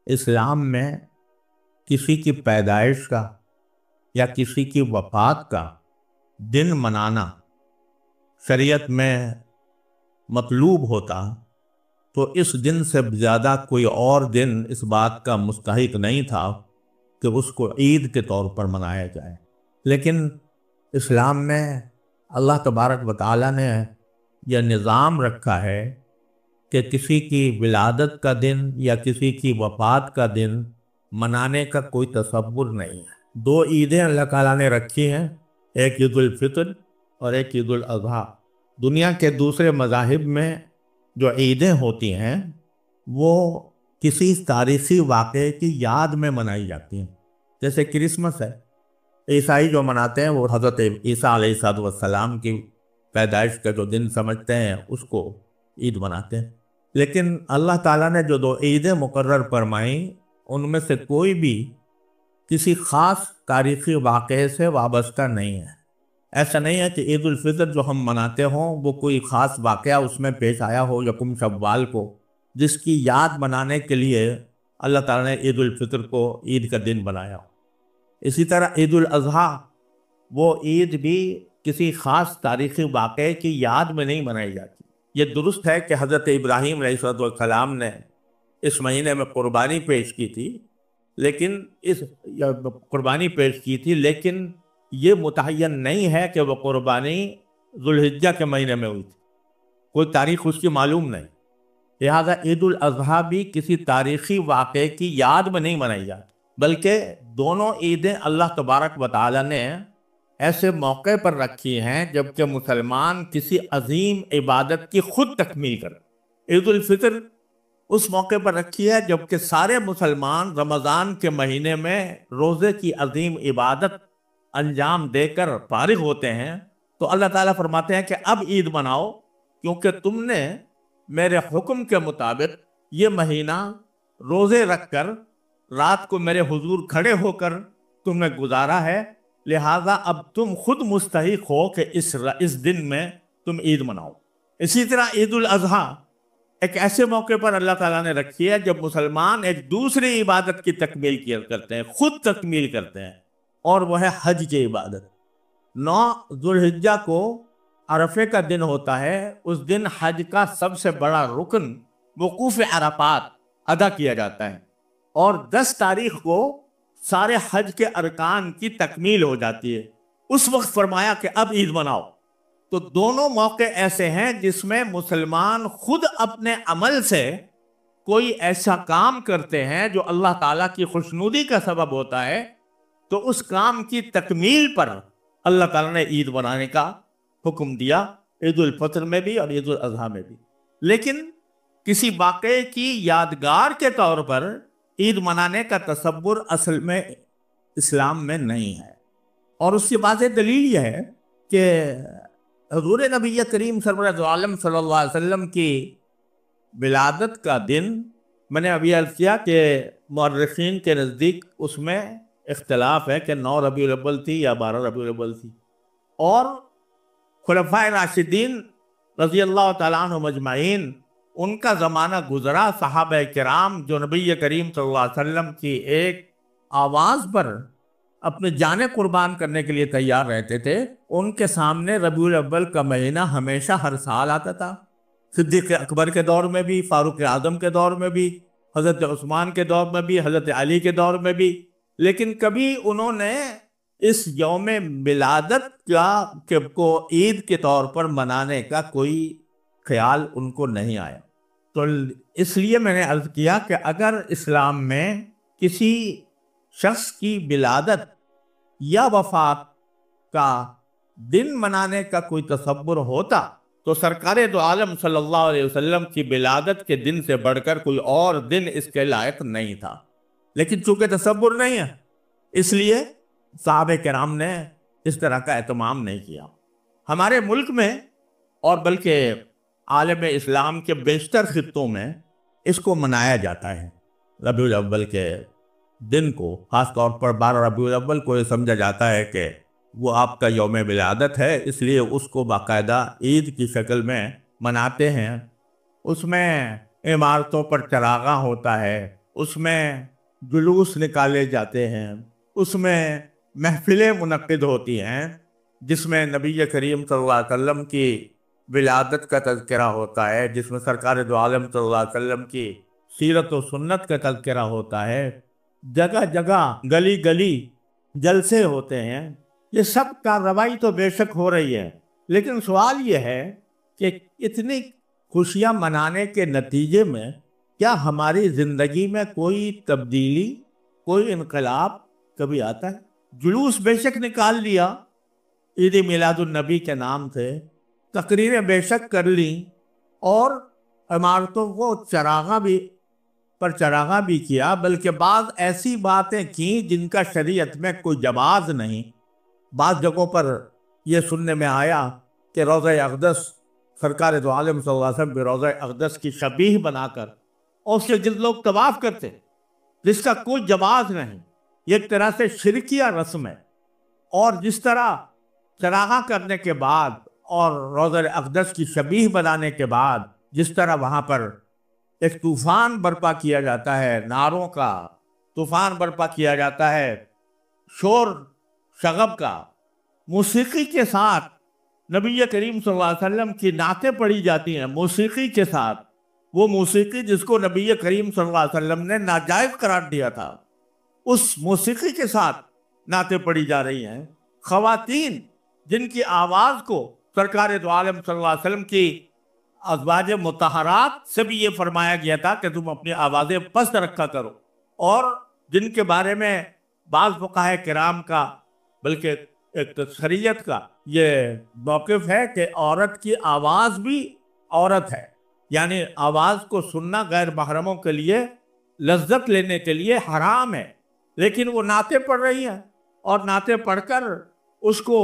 اسلام میں کسی کی پیدائش کا یا کسی کی وفات کا دن منانا شریعت میں مطلوب ہوتا تو اس دن سے زیادہ کوئی اور دن اس بات کا مستحق نہیں تھا کہ اس کو عید کے طور پر منایا جائے۔ لیکن اسلام میں اللہ تبارک و تعالیٰ نے یہ نظام رکھا ہے کہ کسی کی ولادت کا دن یا کسی کی وفات کا دن منانے کا کوئی تصور نہیں ہے۔ دو عیدیں اللہ تعالیٰ نے رکھی ہیں، ایک عید الفطر اور ایک عید الاضحیٰ۔ دنیا کے دوسرے مذاہب میں جو عیدیں ہوتی ہیں وہ کسی تاریخی واقعے کی یاد میں منائی جاتی ہیں، جیسے کرسمس ہے۔ عیسائی جو مناتے ہیں وہ حضرت عیسیٰ علیہ السلام کی پیدائش کا جو دن سمجھتے ہیں اس کو عید مناتے ہیں۔ لیکن اللہ تعالیٰ نے جو دو عیدیں مقرر فرمائیں ان میں سے کوئی بھی کسی خاص تاریخی واقعے سے وابستہ نہیں ہے۔ ایسا نہیں ہے کہ عید الفطر جو ہم مناتے ہوں وہ کوئی خاص واقعہ اس میں پیش آیا ہو یکم شوال کو، جس کی یاد منانے کے لیے اللہ تعالیٰ نے عید الفطر کو عید کا دن بنایا ہو۔ اسی طرح عید الاضحیٰ، وہ عید بھی کسی خاص تاریخی واقعے کی یاد میں نہیں منائی جاتی۔ یہ درست ہے کہ حضرت ابراہیم علیہ السلام نے اس مہینے میں قربانی پیش کی تھی، لیکن یہ متعین نہیں ہے کہ وہ قربانی ذوالحجہ کے مہینے میں ہوئی تھی، کوئی تاریخ اس کی معلوم نہیں۔ لہذا عید الاضحیٰ بھی کسی تاریخی واقعے کی یاد میں نہیں منائی جاتی، بلکہ دونوں عیدیں اللہ تبارک و تعالیٰ نے ایسے موقع پر رکھی ہیں جبکہ مسلمان کسی عظیم عبادت کی خود تکمیل کرے۔ عید الفطر اس موقع پر رکھی ہے جبکہ سارے مسلمان رمضان کے مہینے میں روزے کی عظیم عبادت انجام دے کر فارغ ہوتے ہیں، تو اللہ تعالیٰ فرماتے ہیں کہ اب عید مناؤ کیونکہ تم نے میرے حکم کے مطابق یہ مہینہ روزے رکھ کر رات کو میرے حضور کھڑے ہو کر تم نے گزارا ہے، لہٰذا اب تم خود مستحق ہو کہ اس دن میں تم عید مناؤ۔ اسی طرح عید الاضحیٰ ایک ایسے موقع پر اللہ تعالیٰ نے رکھی ہے جب مسلمان ایک دوسری عبادت کی تکمیل کرتے ہیں، خود تکمیل کرتے ہیں، اور وہ ہے حج کی عبادت۔ 9 ذوالحجہ کو عرفے کا دن ہوتا ہے، اس دن حج کا سب سے بڑا رکن وقوف عرفات ادا کیا جاتا ہے، اور 10 تاریخ کو سارے حج کے ارکان کی تکمیل ہو جاتی ہے۔ اس وقت فرمایا کہ اب عید مناؤ۔ تو دونوں موقع ایسے ہیں جس میں مسلمان خود اپنے عمل سے کوئی ایسا کام کرتے ہیں جو اللہ تعالیٰ کی خوشنودی کا سبب ہوتا ہے، تو اس کام کی تکمیل پر اللہ تعالیٰ نے عید منانے کا حکم دیا، عید الفطر میں بھی اور عید الاضحیٰ میں بھی۔ لیکن کسی واقعے کی یادگار کے طور پر عید منانے کا تصور اصل میں اسلام میں نہیں ہے، اور اس کی واضح دلیل یہ ہے کہ حضور نبی کریم سرورت عالم صلی اللہ علیہ وسلم کی ولادت کا دن، میں نے ابھی عرض کیا کہ مورخین کے نزدیک اس میں اختلاف ہے کہ 9 ربیع الاول تھی یا 12 ربیع الاول تھی، اور خلفائے راشدین رضی اللہ تعالیٰ عنہ مجمعین ان کا زمانہ گزرا، صحابہ کرام جو نبی کریم صلی اللہ علیہ وسلم کی ایک آواز پر اپنے جانیں قربان کرنے کے لیے تیار رہتے تھے، ان کے سامنے ربیع الاول کا مہینہ ہمیشہ ہر سال آتا تھا۔ صدیق اکبر کے دور میں بھی، فاروق اعظم کے دور میں بھی، حضرت عثمان کے دور میں بھی، حضرت علی کے دور میں بھی، لیکن کبھی انہوں نے اس یوم ولادت کو عید کے طور پر منانے کا کوئی خیال ان کو نہیں آیا۔ تو اس لیے میں نے عرض کیا کہ اگر اسلام میں کسی شخص کی ولادت یا وفات کا دن منانے کا کوئی تصور ہوتا تو سرکار دو عالم صلی اللہ علیہ وسلم کی ولادت کے دن سے بڑھ کر کوئی اور دن اس کے لائق نہیں تھا، لیکن چونکہ تصور نہیں ہے اس لیے صحابہ کرام نے اس طرح کا اہتمام نہیں کیا۔ ہمارے ملک میں اور بلکہ عالم اسلام کے بیشتر خطوں میں اس کو منایا جاتا ہے، ربیع الاول کے دن کو، خاص طور پر 12 ربیع الاول کو یہ سمجھا جاتا ہے کہ وہ آپ کا یوم ولادت ہے، اس لیے اس کو باقاعدہ عید کی شکل میں مناتے ہیں۔ اس میں عمارتوں پر چراغاں ہوتا ہے، اس میں جلوس نکالے جاتے ہیں، اس میں محفلیں منعقد ہوتی ہیں جس میں نبی کریم صلی اللہ علیہ وسلم کی ولادت کا تذکرہ ہوتا ہے، جس میں سرکار دو عالم صلی اللہ علیہ وسلم کی سیرت و سنت کا تذکرہ ہوتا ہے، جگہ جگہ گلی گلی جلسے ہوتے ہیں۔ یہ سب کارروائی تو بے شک ہو رہی ہے، لیکن سوال یہ ہے کہ اتنی خوشیاں منانے کے نتیجے میں کیا ہماری زندگی میں کوئی تبدیلی، کوئی انقلاب کبھی آتا ہے؟ جلوس بے شک نکال لیا عید میلاد النبی کے نام سے، تقریریں بے شک کر لیں، اور عمارتوں کو چراغاں بھی کیا، بلکہ بعض ایسی باتیں کی جن کا شریعت میں کوئی جواز نہیں۔ بعض جگہوں پر یہ سننے میں آیا کہ روضہ اقدس، سرکار دو عالم صلی اللہ علیہ وسلم بھی روضہ اقدس کی شبیہ بنا کر اور اس کے جن لوگ طواف کرتے جس کا کوئی جواز نہیں، یہ ایک طرح سے شرکیہ رسم ہے۔ اور جس طرح چراغاں کرنے کے بعد اور روضہ اقدس کی شبیہ بنانے کے بعد جس طرح وہاں پر ایک طوفان برپا کیا جاتا ہے، نعروں کا طوفان برپا کیا جاتا ہے، شور شغب کا، موسیقی کے ساتھ نبی کریم صلی اللہ علیہ وسلم کی نعتیں پڑھی جاتی ہیں، موسیقی کے ساتھ، وہ موسیقی جس کو نبی کریم صلی اللہ علیہ وسلم نے ناجائز قرار دیا تھا، اس موسیقی کے ساتھ نعتیں پڑھی جا رہی ہیں۔ خواتین جن کی آواز کو سرکار دو عالم صلی اللہ علیہ وسلم کی ازواج مطہرات سے بھی یہ فرمایا گیا تھا کہ تم اپنی آوازیں پست رکھا کرو، اور جن کے بارے میں بعض فقہاء کرام کا بلکہ ایک شریعت کا یہ موقف ہے کہ عورت کی آواز بھی عورت ہے، یعنی آواز کو سننا غیر محرموں کے لیے لذت لینے کے لیے حرام ہے، لیکن وہ نعتیں پڑھ رہی ہیں اور نعتیں پڑھ کر اس کو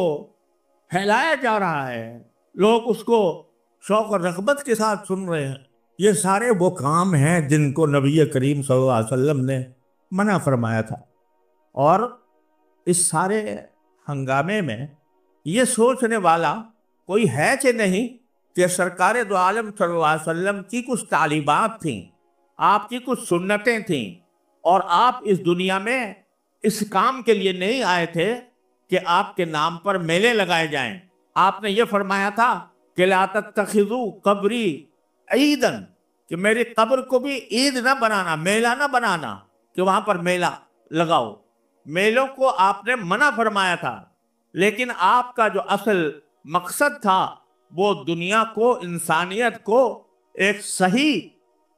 پھیلایا جا رہا ہے، لوگ اس کو شوق اور رغبت کے ساتھ سن رہے ہیں۔ یہ سارے وہ کام ہیں جن کو نبی کریم صلی اللہ علیہ وسلم نے منع فرمایا تھا، اور اس سارے ہنگامے میں یہ سوچنے والا کوئی ہے کہ نہیں کہ سرکار دو عالم صلی اللہ علیہ وسلم کی کچھ تعلیمات تھیں، آپ کی کچھ سنتیں تھیں، اور آپ اس دنیا میں اس کام کے لیے نہیں آئے تھے کہ آپ کے نام پر میلے لگائے جائیں۔ آپ نے یہ فرمایا تھا کہ لا تتخذوا قبری عیداً، کہ میری قبر کو بھی عید نہ بنانا، میلہ نہ بنانا کہ وہاں پر میلہ لگاؤ۔ میلوں کو آپ نے منع فرمایا تھا، لیکن آپ کا جو اصل مقصد تھا وہ دنیا کو، انسانیت کو ایک صحیح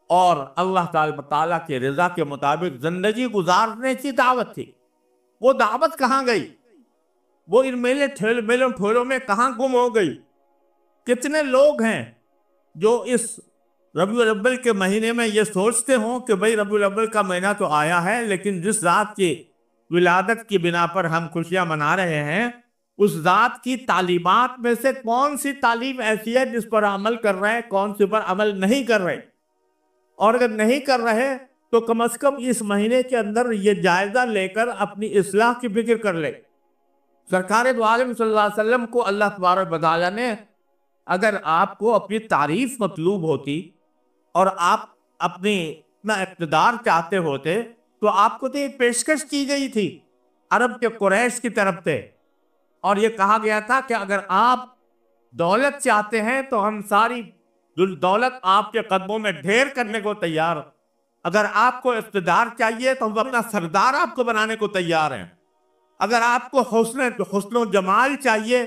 اور اللہ تعالیٰ کے رضا کے مطابق زندگی گزارنے کی دعوت تھی۔ وہ دعوت کہاں گئی؟ وہ ان میلوں ٹھولوں میں کہاں گم ہو گئی؟ کتنے لوگ ہیں جو اس ربیع الاول کے مہینے میں یہ سوچتے ہوں کہ بھئی ربیع الاول کا مہینہ تو آیا ہے، لیکن جس ذات کی ولادت کی بنا پر ہم خوشیاں منا رہے ہیں، اس ذات کی تعلیمات میں سے کون سی تعلیم ایسی ہے جس پر عمل کر رہے ہیں، کون سی پر عمل نہیں کر رہے؟ اور اگر نہیں کر رہے تو کم از کم اس مہینے کے اندر یہ جائزہ لے کر اپنی اصلاح کی فکر کر لے۔ سرکار دو عالم صلی اللہ علیہ وسلم کو اللہ تبارک و تعالیٰ نے، اگر آپ کو اپنی تعریف مطلوب ہوتی اور آپ اپنی اقتدار چاہتے ہوتے تو آپ کو تو ایک پیشکش کی گئی تھی عرب کے قریش کی طرف سے، اور یہ کہا گیا تھا کہ اگر آپ دولت چاہتے ہیں تو ہم ساری دولت آپ کے قدموں میں ڈھیر کرنے کو تیار ہیں، اگر آپ کو اقتدار چاہیے تو ہم اپنا سردار آپ کو بنانے کو تیار ہیں، اگر آپ کو حسن و جمال چاہیے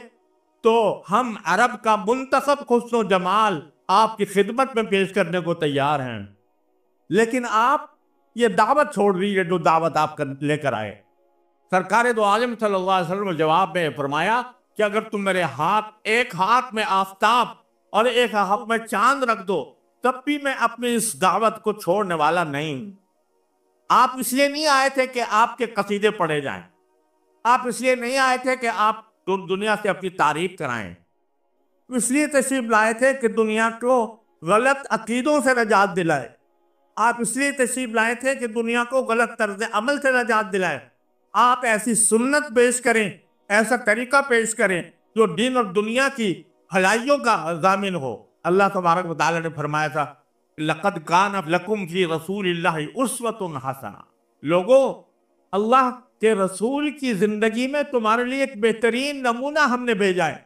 تو ہم عرب کا منتخب حسن و جمال آپ کی خدمت میں پیش کرنے کو تیار ہیں۔ لیکن آپ یہ دعوت چھوڑ دیجیے جو دعوت آپ لے کر آئے۔ سرکار دو عالم صلی اللہ علیہ وسلم نے جواب میں فرمایا کہ اگر تم میرے ایک ہاتھ میں آفتاب اور ایک ہاتھ میں چاند رکھ دو تب بھی میں اپنی اس دعوت کو چھوڑنے والا نہیں ہوں۔ آپ اس لیے نہیں آئے تھے کہ آپ کے قصیدے پڑھے جائیں، آپ اس لیے نہیں آئے تھے کہ آپ دنیا سے اپنی تعریف کرائیں، اس لیے تشریف لائے تھے کہ دنیا کو غلط عقیدوں سے نجات دلائے، آپ اس لیے تشریف لائے تھے کہ دنیا کو غلط طرز عمل سے نجات دلائے، آپ ایسی سنت پیش کریں، ایسا طریقہ پیش کریں جو دین اور دنیا کی بھلائیوں کا ضامن ہو۔ اللہ تبارک و تعالیٰ نے فرمایا تھا لقد کان لکم فی رسول اللہ اسوۃ حسنہ، لوگوں اللہ کے رسول کی زندگی میں تمہارے لیے ایک بہترین نمونہ ہم نے بھیجا ہے۔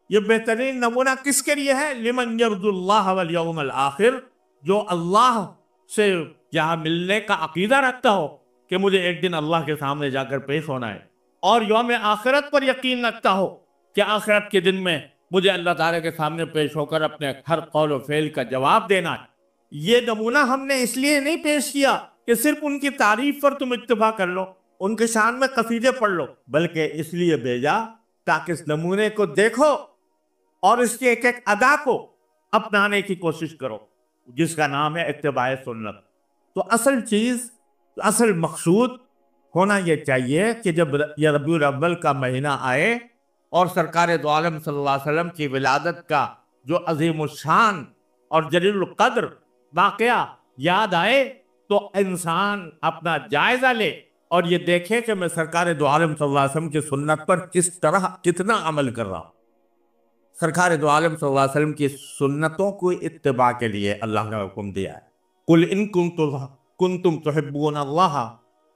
یہ بہترین نمونہ کس کے لیے ہے؟ لمن یرجو اللہ والیوم الآخر، جو اللہ سے یہاں ملنے کا عقیدہ رکھتا ہو کہ مجھے ایک دن اللہ کے سامنے جا کر پیش ہونا ہے، اور یوم آخرت پر یقین رکھتا ہو کہ آخرت کے دن میں مجھے اللہ تعالیٰ کے سامنے پیش ہو کر اپنے ہر قول و فعل کا جواب دینا ہے۔ یہ نمونہ ہم نے اس لیے نہیں پیش کیا کہ صرف ان کی تعریف پر تم اکتفا کر لو، ان کے شان میں قصیدے پڑھ لو، بلکہ اس لیے بھیجا تاکہ اس نمونے کو دیکھو اور اس کے ایک ایک ادا کو اپنانے کی کوشش کرو، جس کا نام ہے اتباع سنت۔ تو اصل چیز، اصل مقصود ہونا یہ چاہیے کہ جب یہ ربیع الاول کا مہینہ آئے اور سرکار دو عالم صلی اللہ علیہ وسلم کی ولادت کا جو عظیم الشان اور جلیل القدر واقعہ یاد آئے، تو انسان اپنا جائزہ لے اور یہ دیکھے کہ میں سرکار دو عالم صلی اللہ علیہ وسلم کی سنت پر کس طرح کتنا عمل کر رہا ہوں۔ سرکار دو عالم صلی اللہ علیہ وسلم کی سنتوں کو اتباع کے لیے اللہ نے حکم دیا ہے۔ قُلْ إِن كُنتُمْ تُحِبُّونَ اللَّهَ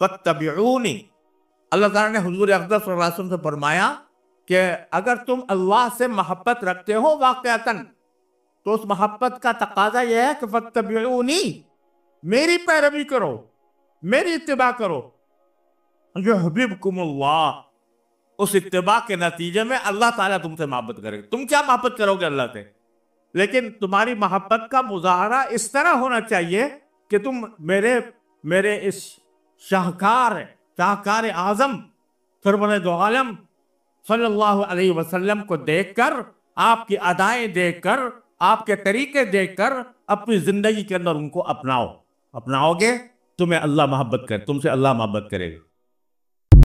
فَاتَّبِعُونِي، اللہ تعالیٰ نے حضور اقدس صلی اللہ علیہ وسلم سے فرمایا کہ اگر تم اللہ سے محبت رکھتے ہو واقعتاً، تو اس محبت کا تقاضا یہ ہے کہ فَاتَّبِعُونِي، میری پیروی کرو، میری اتباع کرو۔ يُحْبِبْكُمُ اللَّهُ، اس اتباع کے نتیجے میں اللہ تعالیٰ تم سے محبت کرے گا۔ تم کیا محبت کرو گے اللہ سے؟ لیکن تمہاری محبت کا مظاہرہ اس طرح ہونا چاہیے کہ تم میرے اس شاہکار اعظم سرور دو عالم صلی اللہ علیہ وسلم کو دیکھ کر، آپ کی ادائیں دیکھ کر، آپ کے طریقے دیکھ کر اپنی زندگی کے اندر ان کو اپناؤ گے، تمہیں اللہ محبت کرے، تم سے اللہ محبت کرے گا۔